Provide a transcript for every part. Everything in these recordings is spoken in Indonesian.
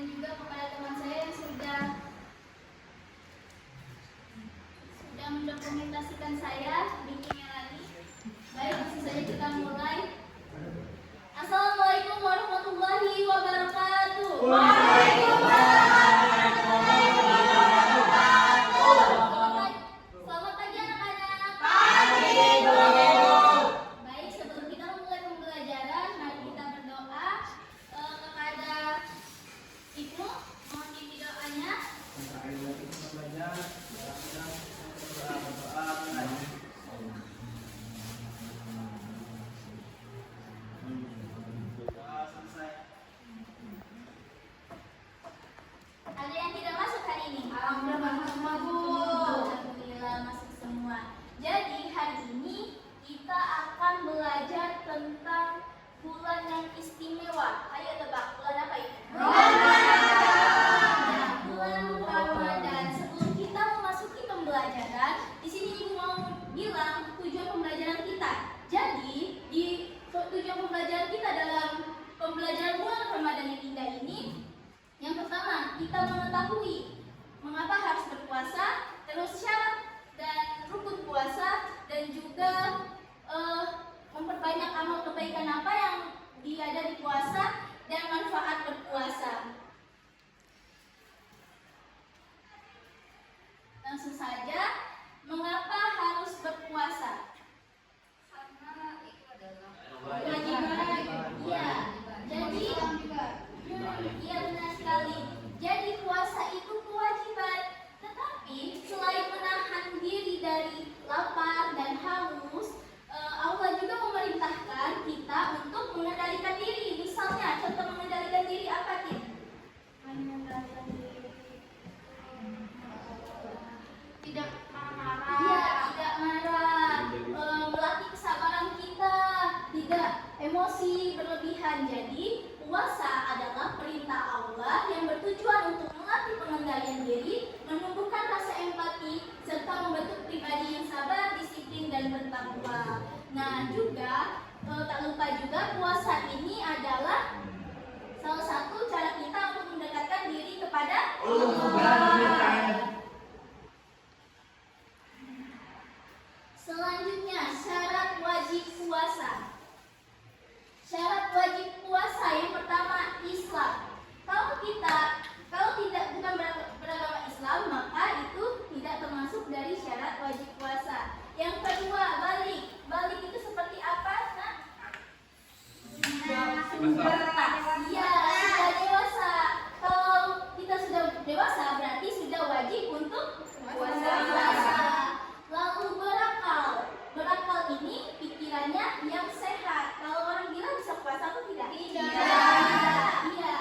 dan juga kepada teman saya yang sudah mendokumentasikan saya bikinnya lagi. Baik, langsung saja kita mulai. Assalamualaikum warahmatullahi wabarakatuh. Waalaikumsalam. Selamat pagi anak-anak. Pagi, Bu. Baik, sebelum kita memulai pembelajaran, mari kita berdoa kepada Ibnu. Mohon bimbing doanya. Ada yang tidak masuk hari ini? Alhamdulillah masuk semua. Jadi hari ini kita akan belajar tentang bulan yang istimewa. Ayo tebak, bulan apa itu? Bulan Ramadan. Sebelum kita memasuki pembelajaran, di sini Ibu mau bilang tujuan pembelajaran kita. Jadi di tujuan pembelajaran kita dalam pembelajaran bulan Ramadan yang indah ini, yang pertama, kita mengetahui mengapa harus berpuasa, terus syarat dan rukun puasa, dan juga memperbanyak amal kebaikan apa yang ada di puasa dan manfaat berpuasa. Langsung saja, mengapa harus berpuasa? Karena itu adalah kewajiban. Iya. Jadi iya benar sekali. Jadi puasa itu kewajiban. Tetapi selain menahan diri dari lapar dan haus, Allah juga memerintahkan kita untuk mengendalikan diri. Misalnya, contoh mengendalikan diri apa, Tin? Mengendalikan diri. Tidak marah. Iya, tidak marah. Melatih kesabaran kita, tidak emosi berlebihan. Jadi puasa adalah perintah Allah yang bertujuan untuk melatih pengendalian diri, menumbuhkan rasa empati, serta membentuk pribadi yang sabar, disiplin, dan bertakwa. Nah, juga tak lupa juga puasa ini adalah salah satu cara kita untuk mendekatkan diri kepada Allah. Selanjutnya, syarat wajib puasa. Syarat wajib puasa yang pertama, Islam. Kalau bukan beragama Islam, maka itu tidak termasuk dari syarat wajib puasa. Yang kedua, balik. Balik itu seperti apa? Iya, sudah dewasa. Kalau kita sudah dewasa, berarti sudah wajib untuk puasa. Lalu berakal. Berakal ini pikirannya yang sehat. Kalau orang gila bisa puasa atau tidak? Tidak. Iya.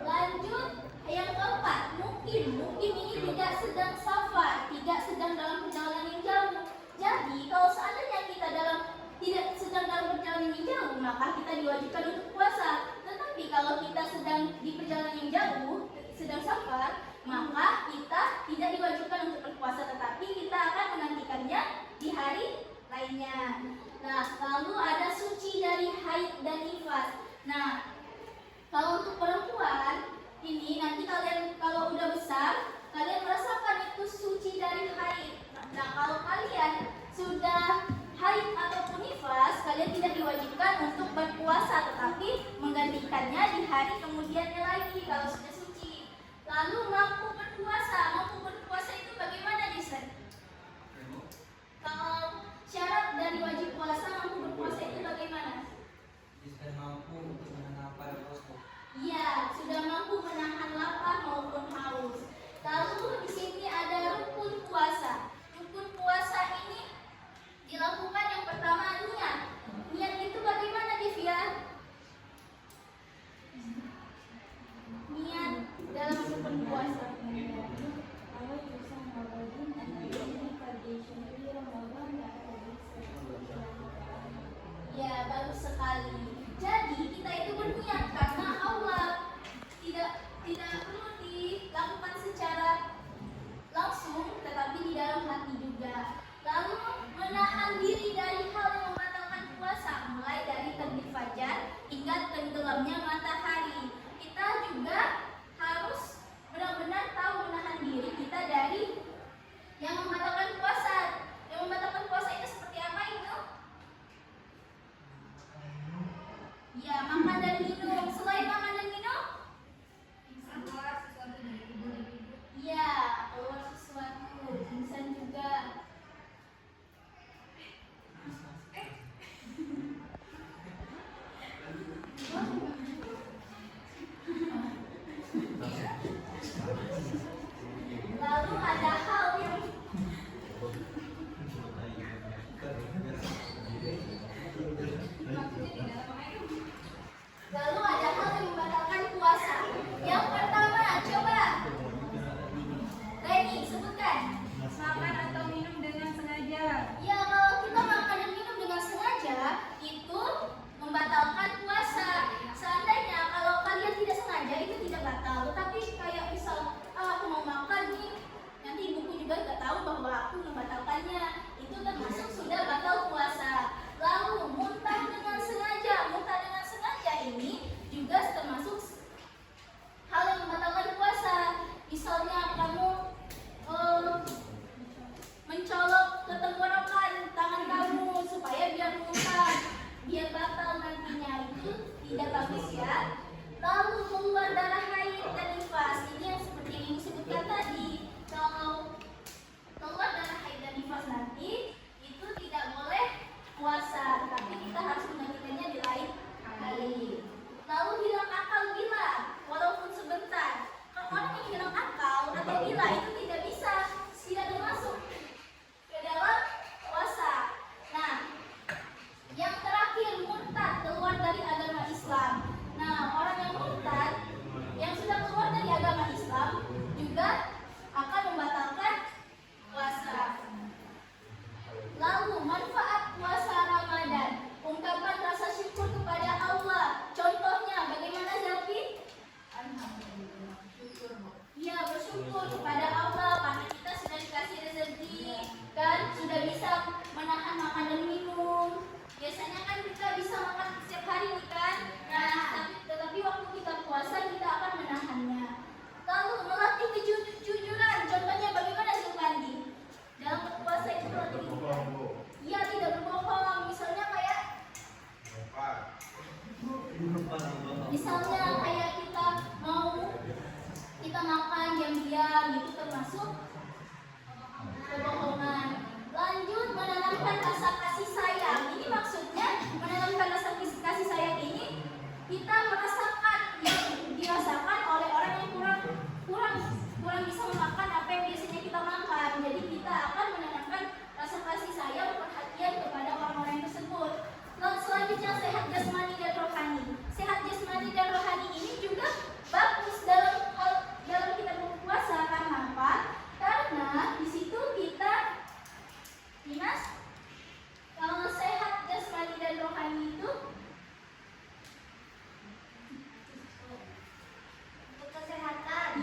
Lanjut yang keempat, mungkin ini tidak sedang safar, tidak sedang dalam perjalanan yang jauh. Jadi kalau seandainya kita tidak sedang dalam perjalanan yang jauh, maka kita diwajibkan untuk puasa. Tetapi kalau kita sedang di perjalanan yang jauh, sedang safar, maka kita tidak diwajibkan untuk berpuasa, tetapi kita akan menantikannya di hari lainnya. Nah, lalu ada suci dari haid dan nifas. Nah, kalau untuk perempuan ini nanti kalian kalau udah besar, kalian merasakan itu suci dari haid. Nah, kalau kalian sudah haid ataupun nifas, kalian tidak diwajibkan untuk berpuasa, tetapi menggantikannya di hari kemudiannya lagi kalau sudah suci. Lalu mampu berpuasa itu bagaimana, Disen? Kalau syarat dari wajib puasa mampu berpuasa itu bagaimana? Sudah mampu untuk menahan lapar haus. Iya, sudah mampu menahan lapar maupun haus. Lalu di sini ada rukun puasa. Rukun puasa ini dilakukan yang pertama niat. Niat itu bagaimana, Divya? Niat dalam rukun puasa. Ya, bagus sekali. Jadi kita itu berniat karena Allah. Tidak perlu dilakukan secara langsung, tetapi di dalam hati juga. Lalu menahan diri dari hal yang membatalkan puasa, mulai dari terbit fajar hingga tenggelamnya matahari. Kita juga harus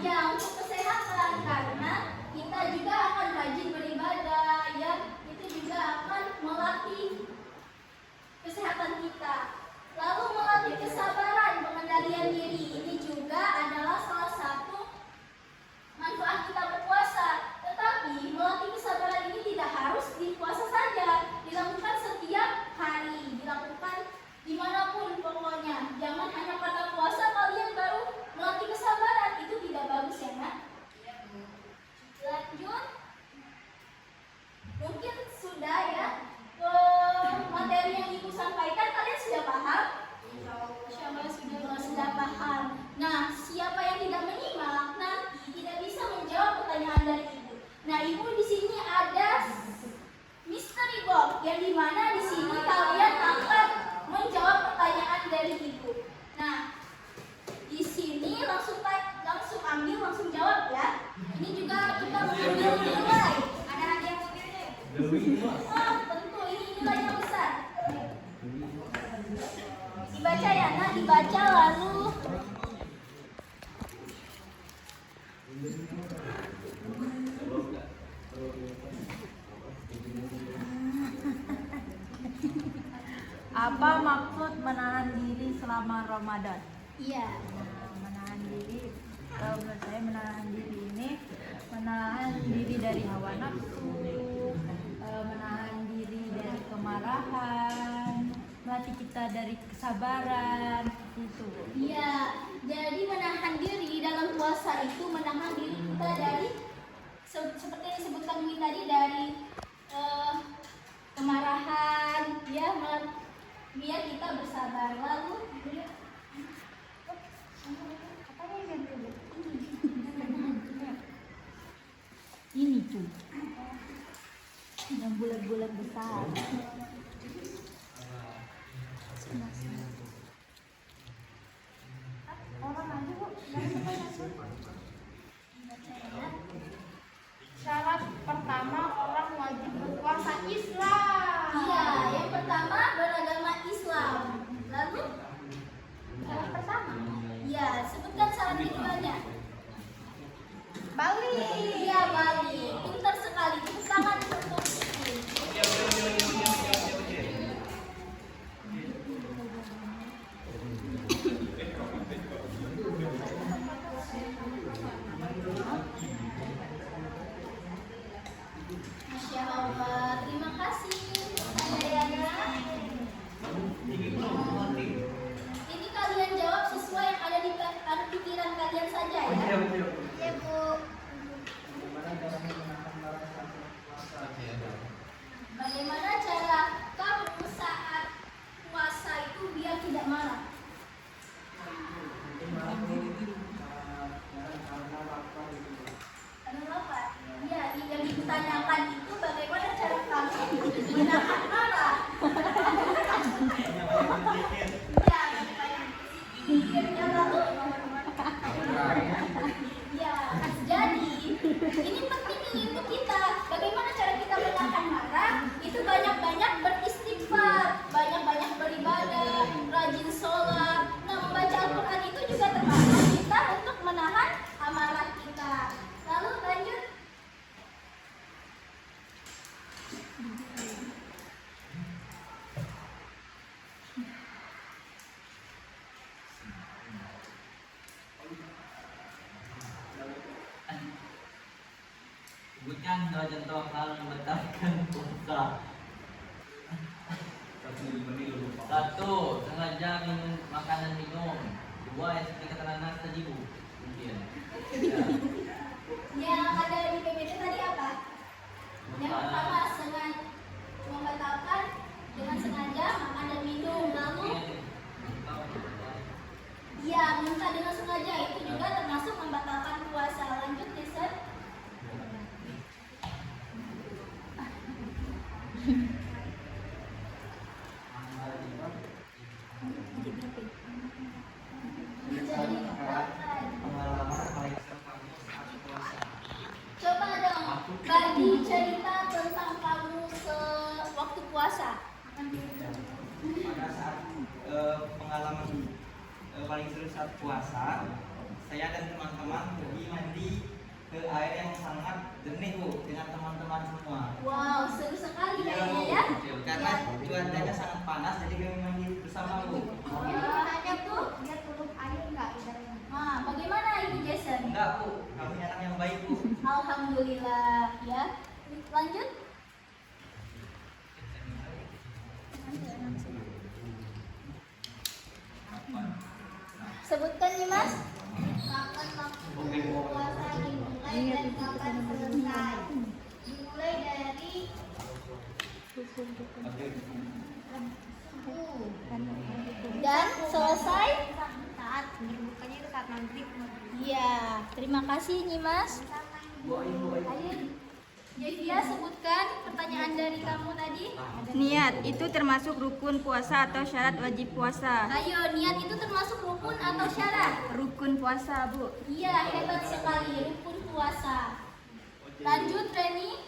Ya, untuk kesehatan karena kita juga akan rajin beribadah, ya. Itu juga akan melatih kesehatan kita. Lalu melatih kesabaran, pengendalian diri. Ini juga adalah salah satu manfaat kita berpuasa. Tetapi melatih kesabaran ini tidak harus di puasa saja, dilakukan setiap hari, dilakukan dimanapun pokoknya. Jangan hanya pada puasa kalian baru melatih kesabaran, itu tidak bagus ya nak. Lanjut, mungkin sudah ya materi yang ibu sampaikan kalian sudah paham? Siapa sudah paham? Nah, siapa yang tidak menyimak nanti tidak bisa menjawab pertanyaan dari ibu. Nah, ibu di sini ada mystery box yang dimana di sini kalian akan menjawab pertanyaan dari ibu. Nah, di sini langsung ambil, langsung jawab ya. Ini juga kita mengambil nilai. Ada hadiah mungkin? Oh, tentu ini nilai yang besar. Dibaca ya, nah dibaca lalu. Apa maksud menahan diri selama Ramadan? Iya. Menahan diri, kalau menurut saya menahan diri ini menahan diri dari hawa nafsu, menahan diri dari kemarahan, melatih kita dari kesabaran, itu. Iya, jadi menahan diri dalam puasa itu menahan diri kita dari seperti yang disebutkan Umi tadi, dari kemarahan, ya, biar kita bersabar. Lalu Ini tuh yang bulat-bulat besar. Orang aja kok. Syarat pertama orang wajib berpuasa Islam. iya, yang pertama beragama Islam. Lalu Syarat pertama ya, sebutkan syarat keduanya. balik. Iya, balik. Pintar sekali. Tepuk tangan untuk ini. Masya Allah. Terima kasih. Adayana. Ini kalian jawab sesuai yang ada di pikiran kalian saja ya. Ya Bu. Bagaimana cara kamu saat puasa itu biar tidak marah? Karena apa? Iya, yang ditanyakan itu bagaimana cara kamu menahan marah? Ya, ya lalu. Ya, jadi ini penting nih untuk kita. Bagaimana cara kita menahan marah? Itu banyak-banyak beristighfar, banyak-banyak beribadah, rajin sholat. Nah, membaca Al-Quran itu juga termasuk kita untuk menahan amarah kita. Lalu lanjut. Sebutkan dua contoh hal membatalkan puasa. Satu, sengaja minum makanan minum. Dua, yang seperti kata Nanas tadi Bu. Mungkin. Yang ada di PPT tadi apa? Yang pertama, sengaja membatalkan dengan sengaja makan dan minum. Lalu, ya, minta dengan sengaja itu juga termasuk membatalkan puasa. Lanjut, Listen. Jadi, Pengalaman paling seru kamu saat puasa. coba dong bagi cerita tentang kamu waktu puasa. Pada saat pengalaman paling seru saat puasa, saya dan teman-teman pergi mandi ke air yang sangat jernih Bu dengan teman-teman semua. Wow, seru sekali Iya, kayaknya Bu. ya. Karena cuacanya sangat panas jadi kami mandi bersama Bu. Wah, itu. Dia turun air nggak di dalam? Nah, bagaimana ini Jason? Enggak Bu, kami anak yang baik Bu. Alhamdulillah ya. Lanjut. Sebutkan nih Mas. Kapan waktu puasa dimulai dan kapan selesai? Dimulai dari Dan selesai. saat berbukanya itu saat maghrib. Iya, terima kasih nih Mas. Ayo, Jevia sebutkan pertanyaan dari kamu tadi. Niat itu termasuk rukun puasa atau syarat wajib puasa? Ayo, niat itu termasuk rukun atau syarat? Rukun puasa, Bu. Iya, hebat sekali, rukun puasa. Lanjut, Reni.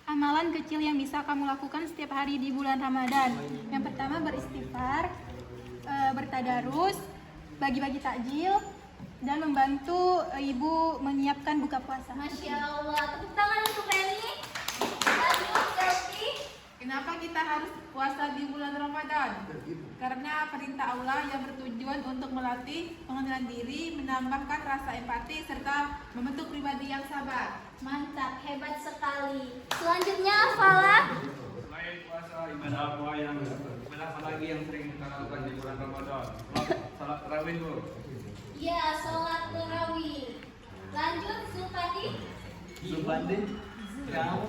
Amalan kecil yang bisa kamu lakukan setiap hari di bulan Ramadan. Yang pertama beristighfar, bertadarus, bagi-bagi takjil, dan membantu ibu menyiapkan buka puasa. Masya Allah, tepuk tangan untuk Reni. Lanjut, Selvi. Kenapa kita harus puasa di bulan Ramadan? Karena perintah Allah yang bertujuan untuk melatih pengendalian diri, menambahkan rasa empati, serta membentuk pribadi yang sabar. Mantap, hebat sekali. Selanjutnya, Fala. Selain puasa, ibadah apa lagi yang sering kita lakukan di bulan Ramadan? Salat tarawih Bu. Iya, sholat tarawih. Lanjut, Zulfadi. Subanding kau